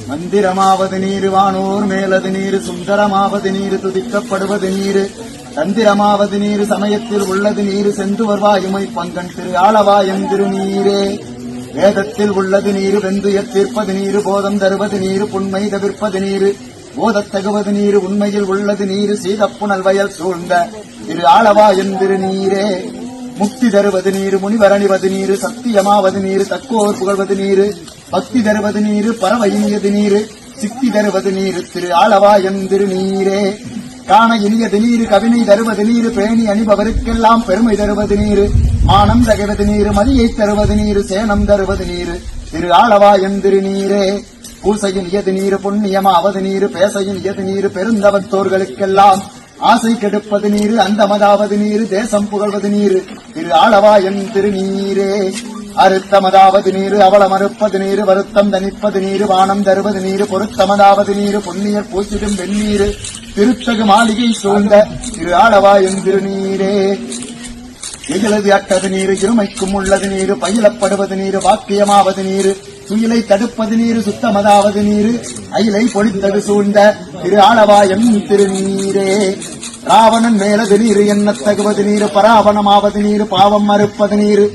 மந்திரமாவது நீரு வானோர் மேலது நீரு சுந்தரமாவது நீரு துதிக்கப்படுவது நீரு தந்திரமாவது நீரு சமயத்தில் உள்ளது நீரு செந்துவர் வாயுமை பங்கன் திரு ஆளவாயன் திருநீரே வேதத்தில் உள்ளது நீரு வெந்துயர் தீர்ப்பது நீரு போதம் தருவது நீரு புண்மை தவிர்ப்பது நீரு போதத்தகுவது நீரு உண்மையில் உள்ளது நீரு சீதப்புணல் வயல் சூழ்ந்த திரு ஆளவாயன் திருநீரே முக்தி தருவது நீரு முனிவரணிவது நீரு சத்தியமாவது நீரு தக்கோர் புகழ்வது நீரு பக்தி தருவது நீரு பரவ நீரு சித்தி தருவது நீரு திரு ஆளவாயன் திருநீரே காண இனியது நீரு கவினை தருவது நீரு பேணி அணிபவருக்கெல்லாம் பெருமை தருவது நீரு மானம் தகவது நீரு மதியை தருவது நீரு சேனம் தருவது நீரு திரு ஆளவாயன் திருநீரே பூசையின் இயது நீரு புண்ணியமாவது நீரு பேசையின் இயது நீரு பெருந்தவத்தோர்களுக்கெல்லாம் ஆசை கெடுப்பது நீரு அந்தமதாவது நீரு தேசம் புகழ்வது நீரு திரு ஆளவாயன் திருநீரே அறுத்தமதாவது நீரு அவள மறுப்பது நீரு வருத்தம் தணிப்பது நீரு வானம் தருவது நீரு பொருத்தமதாவது நீரு பொன்னியர் பூசிடும் வெந்நீரு திருத்தகு மாளிகை சூழ்ந்த திரு ஆளவாயன் திருநீரே எகிழது அட்டது நீரு இருமைக்கும் உள்ளது நீரு பயிலப்படுவது நீரு வாக்கியமாவது நீரு துயிலை தடுப்பது நீரு சுத்தமதாவது நீரு அயிலை பொழித்தது சூழ்ந்த திரு ஆளவாயன் திருநீரே ராவணன் மேலது நீரு எண்ணத்தகுவது நீரு பராவணமாவது நீரு பாவம் மறுப்பது நீரு